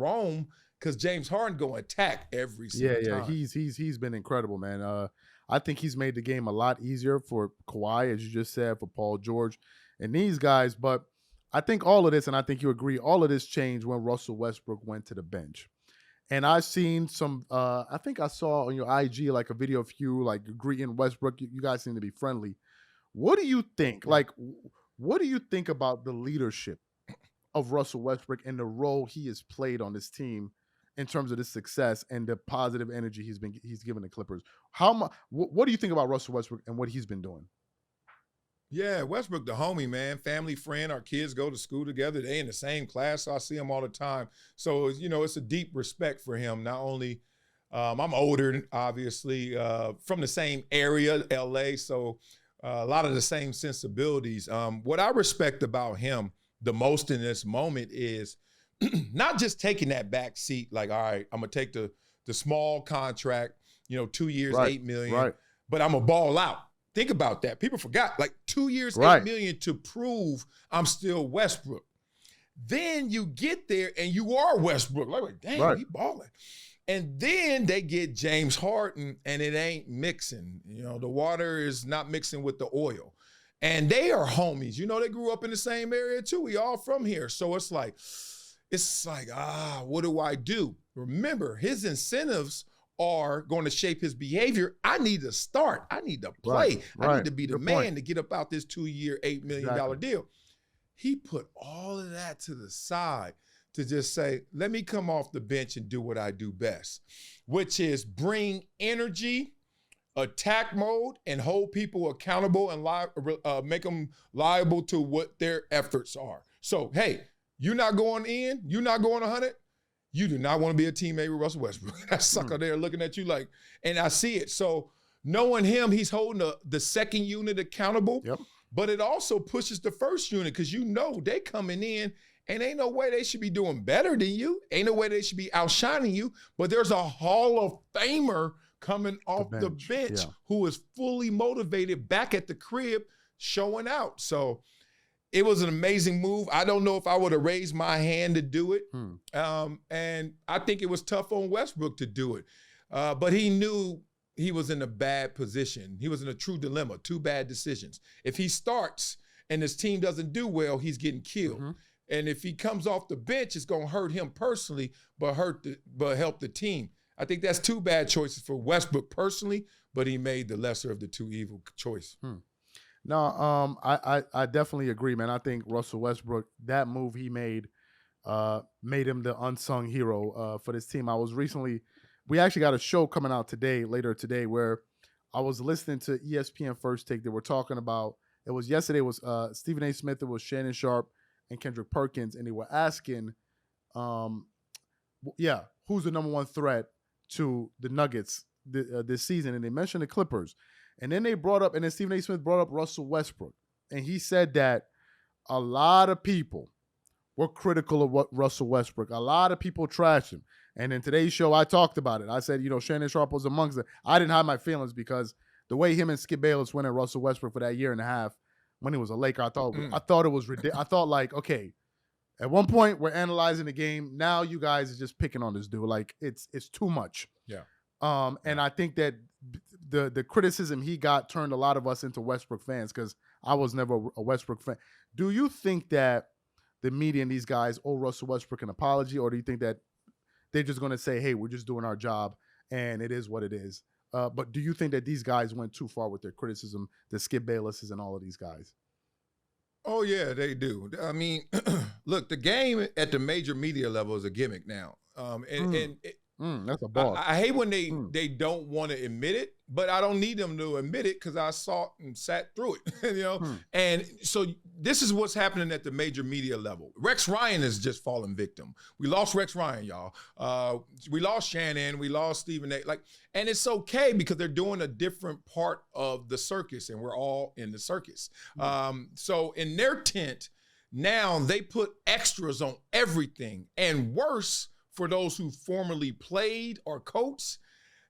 Rome because James Harden go attack every single time. He's been incredible, man. I think he's made the game a lot easier for Kawhi, as you just said, for Paul George and these guys. But I think all of this, and I think you agree, all of this changed when Russell Westbrook went to the bench. And I've seen some, I think I saw on your IG like a video of you like greeting Westbrook. You guys seem to be friendly. What do you think? Like, what do you think about the leadership of Russell Westbrook and the role he has played on this team in terms of the success and the positive energy he's given the Clippers? What do you think about Russell Westbrook and what he's been doing? Yeah, Westbrook, the homie, man, family friend. Our kids go to school together. They in the same class, so I see him all the time. So, it's a deep respect for him. Not only, I'm older, obviously, from the same area, LA, so a lot of the same sensibilities. What I respect about him the most in this moment is not just taking that back seat, like, all right, I'm going to take the small contract, 2 years, $8 million, but I'm going to ball out. Think about that. People forgot, like 2 years, $8 million to prove I'm still Westbrook. Then you get there and you are Westbrook. Like, damn, he balling. And then they get James Harden and it ain't mixing. The water is not mixing with the oil. And they are homies. They grew up in the same area too. We all from here. So it's like, what do I do? Remember, his incentives are going to shape his behavior. I need to start. I need to play. I need to be the man to get up out this 2-year, $8 million deal. He put all of that to the side to just say, let me come off the bench and do what I do best, which is bring energy, attack mode, and hold people accountable and make them liable to what their efforts are. So, hey, you're not going in, you're not going 100, you do not want to be a teammate with Russell Westbrook. That sucker there looking at you like, and I see it. So knowing him, he's holding the second unit accountable, but it also pushes the first unit because they coming in and ain't no way they should be doing better than you. Ain't no way they should be outshining you, but there's a Hall of Famer coming off the bench who is fully motivated back at the crib showing out. So it was an amazing move. I don't know if I would have raised my hand to do it. And I think it was tough on Westbrook to do it. But he knew he was in a bad position. He was in a true dilemma, 2 bad decisions. If he starts and his team doesn't do well, he's getting killed. And if he comes off the bench, it's going to hurt him personally, but help the team. I think that's 2 bad choices for Westbrook personally, but he made the lesser of the 2 evil choice. No, I definitely agree, man. I think Russell Westbrook, that move he made him the unsung hero for this team. We actually got a show coming out later today, where I was listening to ESPN First Take. They were talking about, yesterday was Stephen A. Smith, it was Shannon Sharpe and Kendrick Perkins, and they were asking, who's the number 1 threat to the Nuggets this season? And they mentioned the Clippers. And then then Stephen A. Smith brought up Russell Westbrook. And he said that a lot of people were critical of what Russell Westbrook. A lot of people trashed him. And in today's show, I talked about it. I said, Shannon Sharpe was amongst them. I didn't hide my feelings because the way him and Skip Bayless went at Russell Westbrook for that year and a half when he was a Laker, I thought it was ridiculous. I thought, like, okay, at one point we're analyzing the game. Now you guys are just picking on this dude. Like, it's too much. And I think that the criticism he got turned a lot of us into Westbrook fans because I was never a Westbrook fan. Do you think that the media and these guys owe Russell Westbrook an apology, or do you think that they're just going to say, hey, we're just doing our job and it is what it is? But do you think that these guys went too far with their criticism, the Skip Baylesses and all of these guys? Oh, yeah, they do. I mean, look, the game at the major media level is a gimmick now. That's a boss. I hate when they don't want to admit it, but I don't need them to admit it because I saw and sat through it, And so this is what's happening at the major media level. Rex Ryan is just fallen victim. We lost Rex Ryan, y'all. We lost Shannon. We lost Stephen A. And it's okay because they're doing a different part of the circus, and we're all in the circus. So in their tent, now they put extras on everything, and worse, for those who formerly played or coached,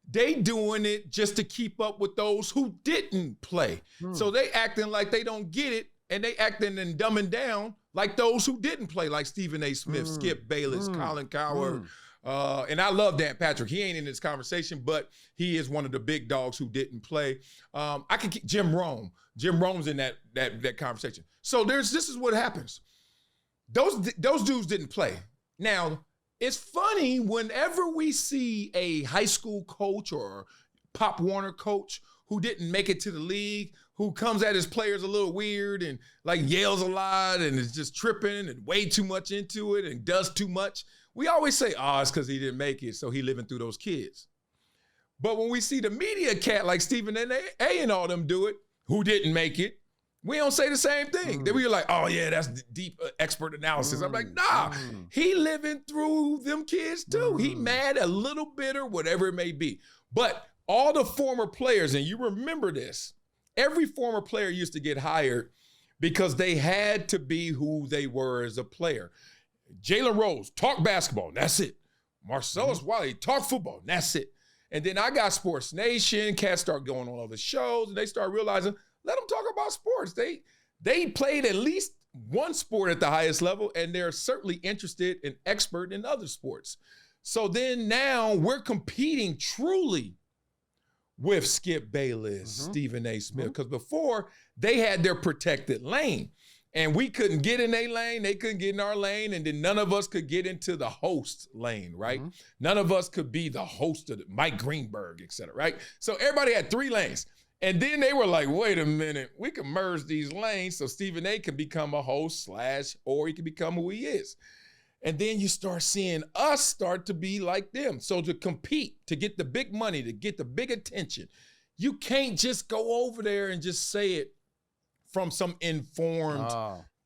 they doing it just to keep up with those who didn't play. So they acting like they don't get it and they acting and dumbing down like those who didn't play, like Stephen A. Smith, Skip Bayless, Colin Cowherd. And I love Dan Patrick. He ain't in this conversation, but he is one of the big dogs who didn't play. I could keep Jim Rome. Jim Rome's in that conversation. So this is what happens. Those dudes didn't play. Now, it's funny whenever we see a high school coach or Pop Warner coach who didn't make it to the league, who comes at his players a little weird and like yells a lot and is just tripping and way too much into it and does too much. We always say, it's because he didn't make it, so he living through those kids. But when we see the media cat like Stephen A. and all them do it, who didn't make it, we don't say the same thing. Then we're like, oh yeah, that's deep expert analysis. I'm like, nah, he living through them kids too. He mad, a little bitter, whatever it may be. But all the former players, and you remember this, every former player used to get hired because they had to be who they were as a player. Jalen Rose, talk basketball, that's it. Marcellus Wiley, talk football, that's it. And then I got Sports Nation, cats start going on other shows, and they start realizing, let them talk about sports. They played at least one sport at the highest level, and they're certainly interested and expert in other sports. So then now we're competing truly with Skip Bayless, Stephen A. Smith, because before they had their protected lane. And we couldn't get in their lane, they couldn't get in our lane, and then none of us could get into the host lane, right? None of us could be the host of Mike Greenberg, et cetera, right? So everybody had 3 lanes. And then they were like, wait a minute, we can merge these lanes so Stephen A. can become a host / or he can become who he is. And then you start seeing us start to be like them. So to compete, to get the big money, to get the big attention, you can't just go over there and just say it from some informed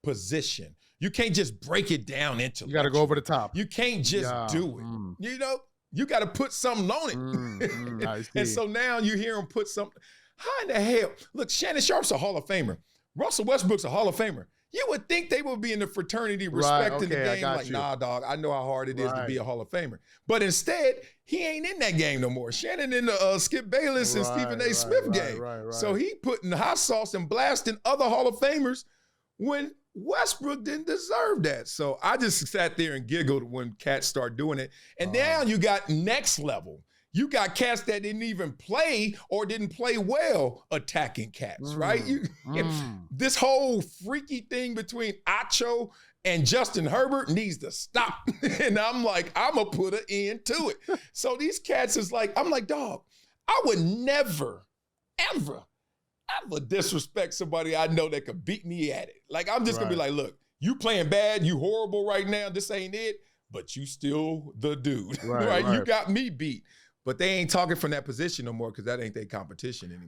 position. You can't just break it down into. You got to go over the top. You can't just do it. You know, you got to put something on it. And so now you hear him put something. How in the hell? Look, Shannon Sharpe's a Hall of Famer. Russell Westbrook's a Hall of Famer. You would think they would be in the fraternity respecting the game. Like, nah, dog, I know how hard it is to be a Hall of Famer. But instead, he ain't in that game no more. Shannon in the Skip Bayless and Stephen A. Smith game. So he putting hot sauce and blasting other Hall of Famers when Westbrook didn't deserve that. So I just sat there and giggled when cats start doing it. And now you got next level. You got cats that didn't even play or didn't play well attacking cats, right? This whole freaky thing between Acho and Justin Herbert needs to stop. And I'm like, I'm going to put an end to it. So these cats is like, I'm like, dog, I would never, ever disrespect somebody I know that could beat me at it. Like, I'm just going to be like, look, you playing bad, you horrible right now, this ain't it, but you still the dude, right? You got me beat. But they ain't talking from that position no more because that ain't their competition anymore.